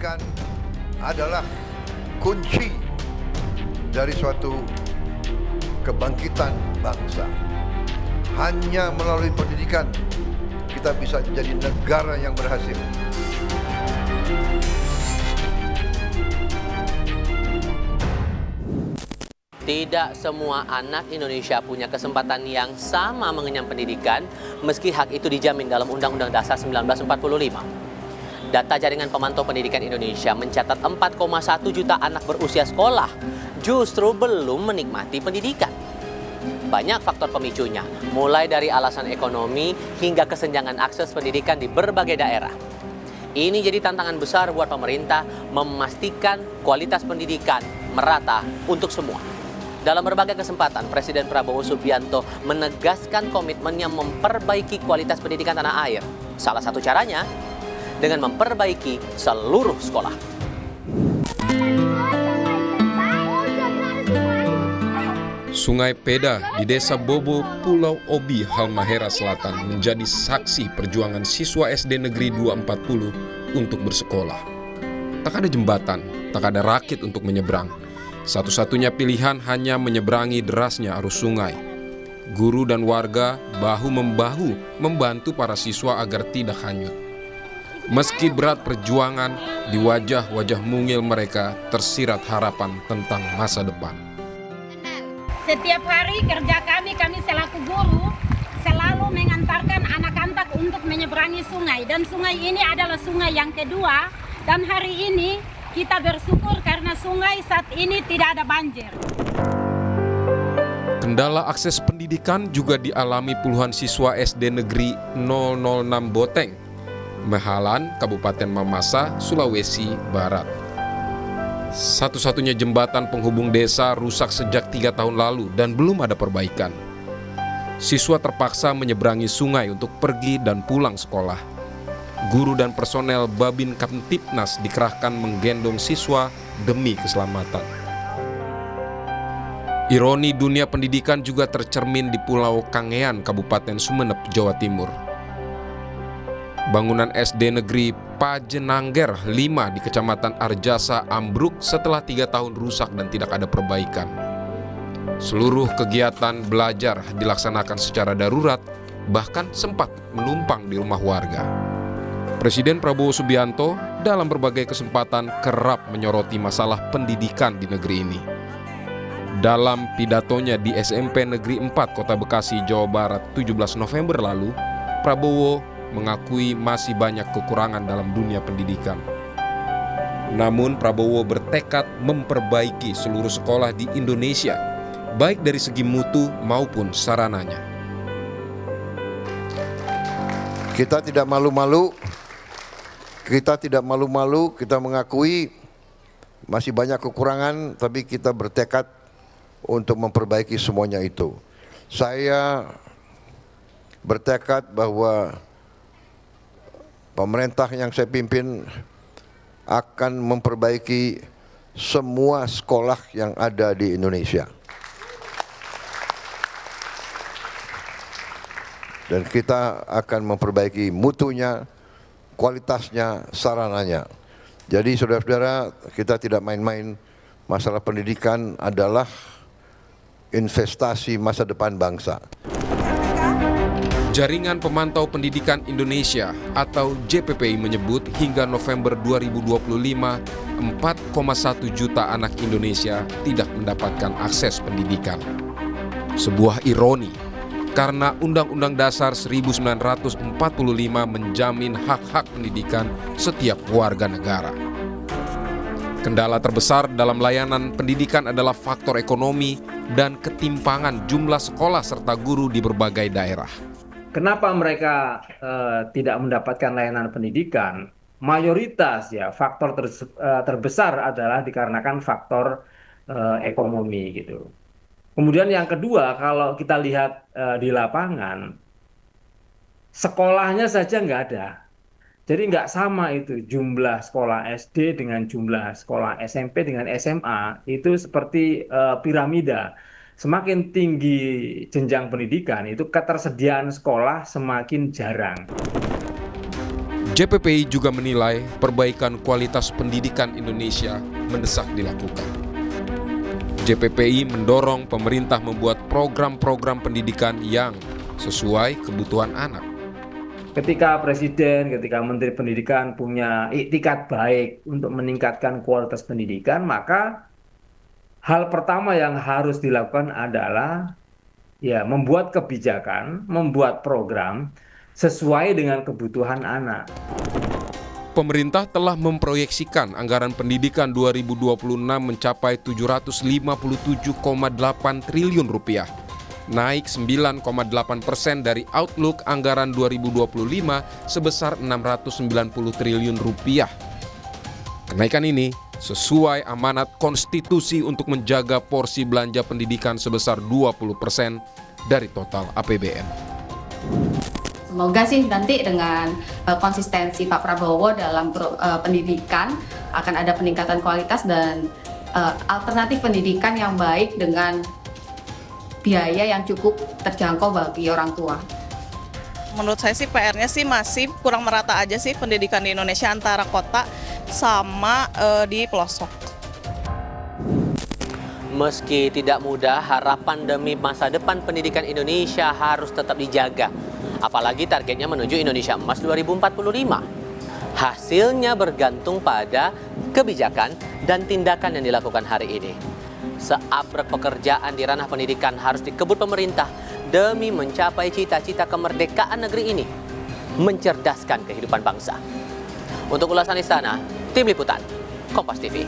pendidikan adalah kunci dari suatu kebangkitan bangsa. Hanya melalui pendidikan kita bisa jadi negara yang berhasil. Tidak semua anak Indonesia punya kesempatan yang sama mengenyam pendidikan, meski hak itu dijamin dalam Undang-Undang Dasar 1945. Data Jaringan Pemantau Pendidikan Indonesia mencatat 4,1 juta anak berusia sekolah justru belum menikmati pendidikan. Banyak faktor pemicunya, mulai dari alasan ekonomi hingga kesenjangan akses pendidikan di berbagai daerah. Ini jadi tantangan besar buat pemerintah memastikan kualitas pendidikan merata untuk semua. Dalam berbagai kesempatan, Presiden Prabowo Subianto menegaskan komitmennya memperbaiki kualitas pendidikan tanah air. Salah satu caranya dengan memperbaiki seluruh sekolah. Sungai Peda di Desa Bobo, Pulau Obi, Halmahera Selatan menjadi saksi perjuangan siswa SD Negeri 240 untuk bersekolah. Tak ada jembatan, tak ada rakit untuk menyeberang. Satu-satunya pilihan hanya menyeberangi derasnya arus sungai. Guru dan warga bahu-membahu membantu para siswa agar tidak hanyut. Meski berat perjuangan, di wajah-wajah mungil mereka tersirat harapan tentang masa depan. Setiap hari kerja kami selaku guru selalu mengantarkan anak-anak untuk menyeberangi sungai. Dan sungai ini adalah sungai yang kedua. Dan hari ini kita bersyukur karena sungai saat ini tidak ada banjir. Kendala akses pendidikan juga dialami puluhan siswa SD Negeri 006 Boteng, Mehalan, Kabupaten Mamasa, Sulawesi Barat. Satu-satunya jembatan penghubung desa rusak sejak 3 tahun lalu dan belum ada perbaikan. Siswa terpaksa menyeberangi sungai untuk pergi dan pulang sekolah. Guru dan personel Babin Kamtipnas dikerahkan menggendong siswa demi keselamatan. Ironi dunia pendidikan juga tercermin di Pulau Kangean, Kabupaten Sumeneb, Jawa Timur. Bangunan SD Negeri Pajenangger 5 di Kecamatan Arjasa ambruk setelah 3 tahun rusak dan tidak ada perbaikan. Seluruh kegiatan belajar dilaksanakan secara darurat, bahkan sempat menumpang di rumah warga. Presiden Prabowo Subianto dalam berbagai kesempatan kerap menyoroti masalah pendidikan di negeri ini. Dalam pidatonya di SMP Negeri 4 Kota Bekasi, Jawa Barat 17 November lalu, Prabowo mengakui masih banyak kekurangan dalam dunia pendidikan. Namun Prabowo bertekad memperbaiki seluruh sekolah di Indonesia, baik dari segi mutu maupun sarananya. Kita tidak malu-malu, kita mengakui masih banyak kekurangan, tapi kita bertekad untuk memperbaiki semuanya itu. Saya bertekad bahwa pemerintah yang saya pimpin akan memperbaiki semua sekolah yang ada di Indonesia. Dan kita akan memperbaiki mutunya, kualitasnya, sarananya. Jadi saudara-saudara, kita tidak main-main. Masalah pendidikan adalah investasi masa depan bangsa. Jaringan Pemantau Pendidikan Indonesia atau JPPI menyebut hingga November 2025, 4,1 juta anak Indonesia tidak mendapatkan akses pendidikan. Sebuah ironi, karena Undang-Undang Dasar 1945 menjamin hak-hak pendidikan setiap warga negara. Kendala terbesar dalam layanan pendidikan adalah faktor ekonomi dan ketimpangan jumlah sekolah serta guru di berbagai daerah. Kenapa mereka tidak mendapatkan layanan pendidikan? Mayoritas ya faktor terbesar adalah dikarenakan faktor ekonomi gitu. Kemudian yang kedua, kalau kita lihat di lapangan, sekolahnya saja nggak ada. Jadi nggak sama itu jumlah sekolah SD dengan jumlah sekolah SMP dengan SMA, itu seperti piramida. Semakin tinggi jenjang pendidikan, itu ketersediaan sekolah semakin jarang. JPPI juga menilai perbaikan kualitas pendidikan Indonesia mendesak dilakukan. JPPI mendorong pemerintah membuat program-program pendidikan yang sesuai kebutuhan anak. Ketika Presiden, ketika Menteri Pendidikan punya iktikat baik untuk meningkatkan kualitas pendidikan, maka hal pertama yang harus dilakukan adalah membuat kebijakan, membuat program sesuai dengan kebutuhan anak. Pemerintah telah memproyeksikan anggaran pendidikan 2026 mencapai 757,8 triliun rupiah, naik 9,8% dari outlook anggaran 2025 sebesar 690 triliun rupiah. Kenaikan ini sesuai amanat konstitusi untuk menjaga porsi belanja pendidikan sebesar 20% dari total APBN. Semoga sih nanti dengan konsistensi Pak Prabowo dalam pendidikan akan ada peningkatan kualitas dan alternatif pendidikan yang baik dengan biaya yang cukup terjangkau bagi orang tua. Menurut saya sih PR-nya sih masih kurang merata aja sih pendidikan di Indonesia antara kota sama di pelosok. Meski tidak mudah, harapan demi masa depan pendidikan Indonesia harus tetap dijaga. Apalagi targetnya menuju Indonesia Emas 2045. Hasilnya bergantung pada kebijakan dan tindakan yang dilakukan hari ini. Seabrek pekerjaan di ranah pendidikan harus dikebut pemerintah demi mencapai cita-cita kemerdekaan negeri ini, mencerdaskan kehidupan bangsa. Untuk ulasan di sana, Tim Liputan, Kompas TV.